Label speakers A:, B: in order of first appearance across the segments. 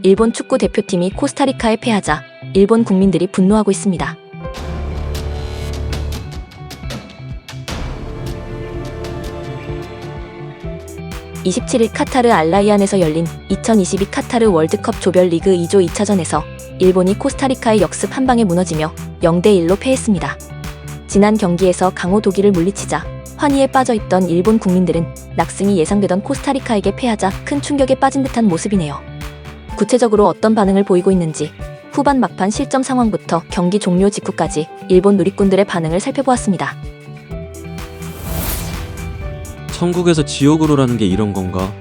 A: 일본 축구 대표팀이 코스타리카에 패하자 일본 국민들이 분노하고 있습니다. (27일) 카타르 알라이안에서 열린 2022 카타르 월드컵 조별리그 2조 2차전에서 일본이 코스타리카의 역습 한 방에 무너지며 0대1로 패했습니다. 지난 경기에서 강호 독일을 물리치자 환희에 빠져있던 일본 국민들은 낙승이 예상되던 코스타리카에게 패하자 큰 충격에 빠진 듯한 모습이네요. 구체적으로 어떤 반응을 보이고 있는지 후반 막판 실점 상황부터 경기 종료 직후까지 일본 누리꾼들의 반응을 살펴보았습니다.
B: 천국에서 지옥으로라는 게 이런 건가?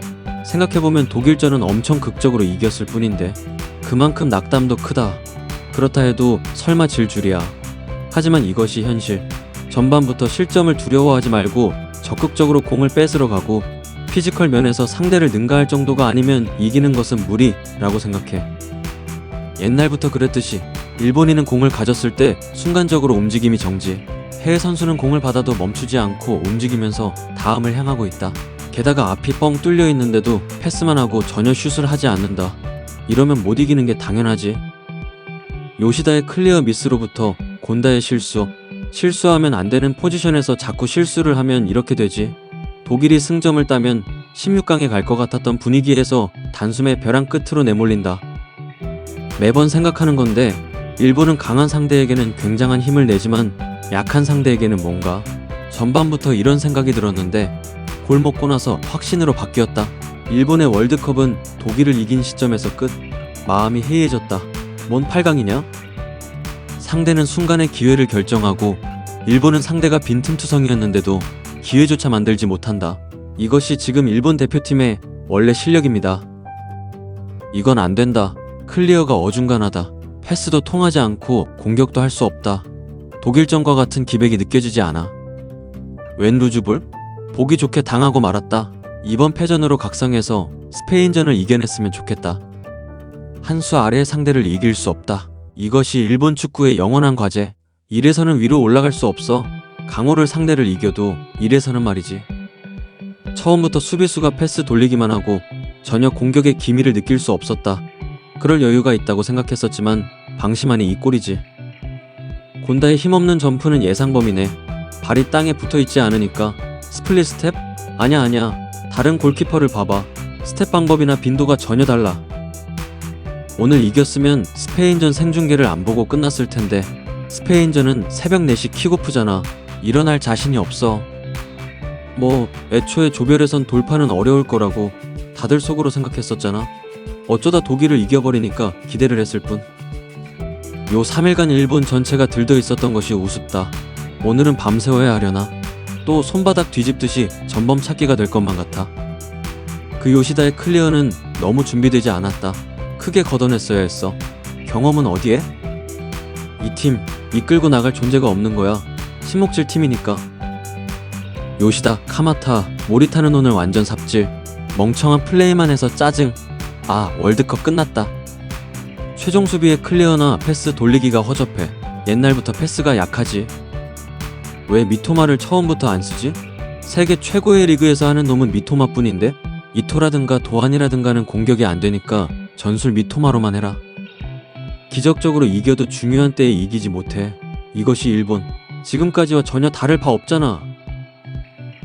B: 생각해보면 독일전은 엄청 극적으로 이겼을 뿐인데 그만큼 낙담도 크다. 그렇다 해도 설마 질 줄이야. 하지만 이것이 현실. 전반부터 실점을 두려워하지 말고 적극적으로 공을 뺏으러 가고 피지컬 면에서 상대를 능가할 정도가 아니면 이기는 것은 무리라고 생각해. 옛날부터 그랬듯이 일본인은 공을 가졌을 때 순간적으로 움직임이 정지. 해외 선수는 공을 받아도 멈추지 않고 움직이면서 다음을 향하고 있다. 게다가 앞이 뻥 뚫려 있는데도 패스만 하고 전혀 슛을 하지 않는다. 이러면 못 이기는 게 당연하지. 요시다의 클리어 미스로부터 곤다의 실수하면 안 되는 포지션에서 자꾸 실수를 하면 이렇게 되지. 독일이 승점을 따면 16강에 갈 것 같았던 분위기에서 단숨에 벼랑 끝으로 내몰린다. 매번 생각하는 건데 일본은 강한 상대에게는 굉장한 힘을 내지만 약한 상대에게는 뭔가. 전반부터 이런 생각이 들었는데 골 먹고 나서 확신으로 바뀌었다. 일본의 월드컵은 독일을 이긴 시점에서 끝. 마음이 해이해졌다. 뭔 8강이냐? 상대는 순간의 기회를 결정하고 일본은 상대가 빈틈투성이었는데도 기회조차 만들지 못한다. 이것이 지금 일본 대표팀의 원래 실력입니다. 이건 안 된다. 클리어가 어중간하다. 패스도 통하지 않고 공격도 할 수 없다. 독일전과 같은 기백이 느껴지지 않아. 웬 루즈볼? 보기 좋게 당하고 말았다. 이번 패전으로 각성해서 스페인전을 이겨냈으면 좋겠다. 한 수 아래의 상대를 이길 수 없다. 이것이 일본 축구의 영원한 과제. 이래서는 위로 올라갈 수 없어. 강호를 상대를 이겨도 이래서는 말이지. 처음부터 수비수가 패스 돌리기만 하고 전혀 공격의 기미를 느낄 수 없었다. 그럴 여유가 있다고 생각했었지만 방심하니 이 꼴이지. 곤다의 힘없는 점프는 예상 범위네. 발이 땅에 붙어있지 않으니까. 스플릿 스텝? 아냐. 다른 골키퍼를 봐봐. 스텝 방법이나 빈도가 전혀 달라. 오늘 이겼으면 스페인전 생중계를 안 보고 끝났을 텐데 스페인전은 새벽 4시 킥오프잖아. 일어날 자신이 없어. 뭐 애초에 조별에선 돌파는 어려울 거라고 다들 속으로 생각했었잖아. 어쩌다 독일을 이겨버리니까 기대를 했을 뿐. 요 3일간 일본 전체가 들떠 있었던 것이 우습다. 오늘은 밤새워야 하려나? 또 손바닥 뒤집듯이 전범 찾기가 될 것만 같아. 그 요시다의 클리어는 너무 준비되지 않았다. 크게 걷어냈어야 했어. 경험은 어디에? 이 팀 이끌고 나갈 존재가 없는 거야. 신목질 팀이니까. 요시다, 카마타, 모리타는 오늘 완전 삽질. 멍청한 플레이만 해서 짜증. 아, 월드컵 끝났다. 최종 수비의 클리어나 패스 돌리기가 허접해. 옛날부터 패스가 약하지. 왜 미토마를 처음부터 안 쓰지? 세계 최고의 리그에서 하는 놈은 미토마뿐인데 이토라든가 도안이라든가는 공격이 안 되니까 전술 미토마로만 해라. 기적적으로 이겨도 중요한 때에 이기지 못해. 이것이 일본. 지금까지와 전혀 다를 바 없잖아.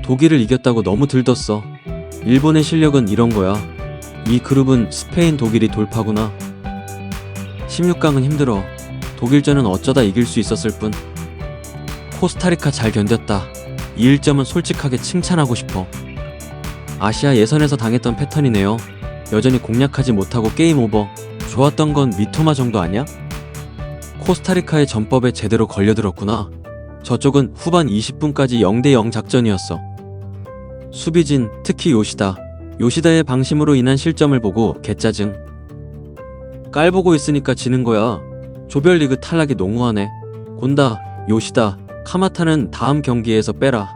B: 독일을 이겼다고 너무 들떴어. 일본의 실력은 이런 거야. 이 그룹은 스페인, 독일이 돌파구나. 16강은 힘들어. 독일전은 어쩌다 이길 수 있었을 뿐. 코스타리카 잘 견뎠다. 이 1점은 솔직하게 칭찬하고 싶어. 아시아 예선에서 당했던 패턴이네요. 여전히 공략하지 못하고 게임 오버. 좋았던 건 미토마 정도 아니야? 코스타리카의 전법에 제대로 걸려들었구나. 저쪽은 후반 20분까지 0대0 작전이었어. 수비진, 특히 요시다의 방심으로 인한 실점을 보고 개짜증. 깔보고 있으니까 지는 거야. 조별리그 탈락이 농후하네. 곤다, 요시다, 카마타는 다음 경기에서 빼라.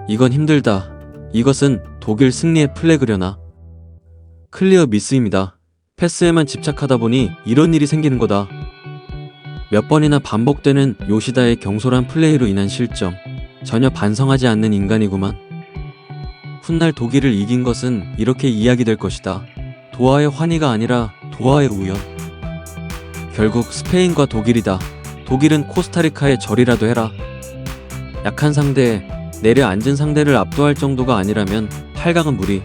B: 이건 힘들다. 이것은 독일 승리의 플래그려나. 클리어 미스입니다. 패스에만 집착하다 보니 이런 일이 생기는 거다. 몇 번이나 반복되는 요시다의 경솔한 플레이로 인한 실점. 전혀 반성하지 않는 인간이구만. 훗날 독일을 이긴 것은 이렇게 이야기될 것이다. 도하의 환희가 아니라 도하의 우연. 결국 스페인과 독일이다. 독일은 코스타리카의 절이라도 해라. 약한 상대에 내려앉은 상대를 압도할 정도가 아니라면 8강은 무리.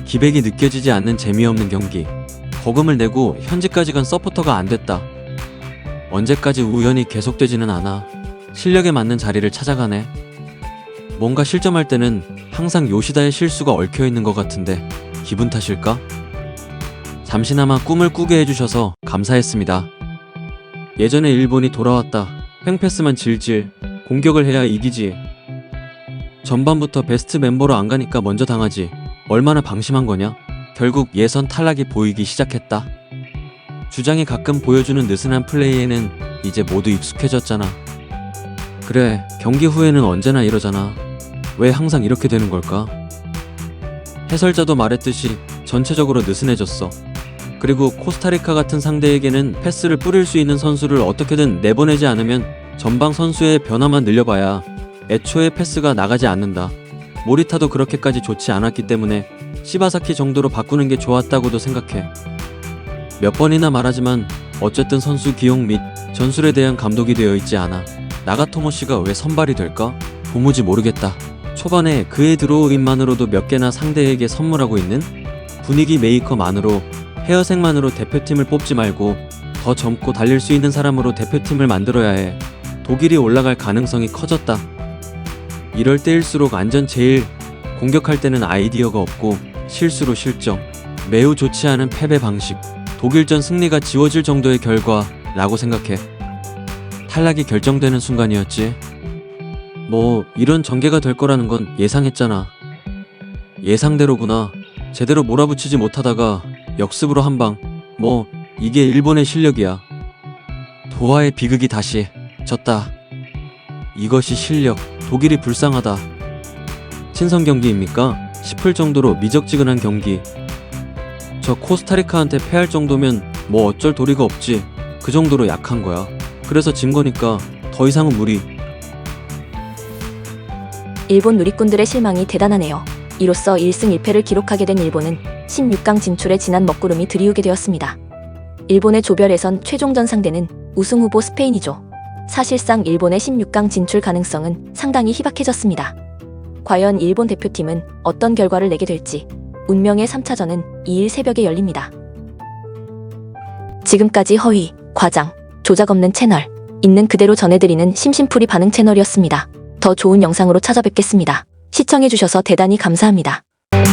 B: 기백이 느껴지지 않는 재미없는 경기. 거금을 내고 현지까지 간 서포터가 안 됐다. 언제까지 우연이 계속되지는 않아. 실력에 맞는 자리를 찾아가네. 뭔가 실점할 때는 항상 요시다의 실수가 얽혀있는 것 같은데 기분 탓일까? 잠시나마 꿈을 꾸게 해주셔서 감사했습니다. 예전에 일본이 돌아왔다. 횡패스만 질질. 공격을 해야 이기지. 전반부터 베스트 멤버로 안 가니까 먼저 당하지. 얼마나 방심한 거냐? 결국 예선 탈락이 보이기 시작했다. 주장이 가끔 보여주는 느슨한 플레이에는 이제 모두 익숙해졌잖아. 그래, 경기 후에는 언제나 이러잖아. 왜 항상 이렇게 되는 걸까? 해설자도 말했듯이 전체적으로 느슨해졌어. 그리고 코스타리카 같은 상대에게는 패스를 뿌릴 수 있는 선수를 어떻게든 내보내지 않으면 전방 선수의 변화만 늘려봐야 애초에 패스가 나가지 않는다. 모리타도 그렇게까지 좋지 않았기 때문에 시바사키 정도로 바꾸는 게 좋았다고도 생각해. 몇 번이나 말하지만 어쨌든 선수 기용 및 전술에 대한 감독이 되어 있지 않아. 나가토모 씨가 왜 선발이 될까? 도무지 모르겠다. 초반에 그의 드로우인만으로도 몇 개나 상대에게 선물하고 있는 분위기 메이커만으로, 헤어색만으로 대표팀을 뽑지 말고 더 젊고 달릴 수 있는 사람으로 대표팀을 만들어야 해. 독일이 올라갈 가능성이 커졌다. 이럴 때일수록 안전 제일. 공격할 때는 아이디어가 없고 실수로 실점. 매우 좋지 않은 패배 방식. 독일전 승리가 지워질 정도의 결과라고 생각해. 탈락이 결정되는 순간이었지. 뭐 이런 전개가 될 거라는 건 예상했잖아. 예상대로구나. 제대로 몰아붙이지 못하다가 역습으로 한 방. 뭐 이게 일본의 실력이야. 도하의 비극이 다시. 졌다. 이것이 실력. 독일이 불쌍하다. 친선 경기입니까? 싶을 정도로 미적지근한 경기. 저 코스타리카한테 패할 정도면 뭐 어쩔 도리가 없지. 그 정도로 약한 거야. 그래서 진 거니까 더 이상은 무리.
A: 일본 누리꾼들의 실망이 대단하네요. 이로써 1승 1패를 기록하게 된 일본은 16강 진출에 진한 먹구름이 들이우게 되었습니다. 일본의 조별 예선 최종전 상대는 우승 후보 스페인이죠. 사실상 일본의 16강 진출 가능성은 상당히 희박해졌습니다. 과연 일본 대표팀은 어떤 결과를 내게 될지. 운명의 3차전은 2일 새벽에 열립니다. 지금까지 허위, 과장, 조작 없는 채널, 있는 그대로 전해드리는 심심풀이 반응 채널이었습니다. 더 좋은 영상으로 찾아뵙겠습니다. 시청해주셔서 대단히 감사합니다.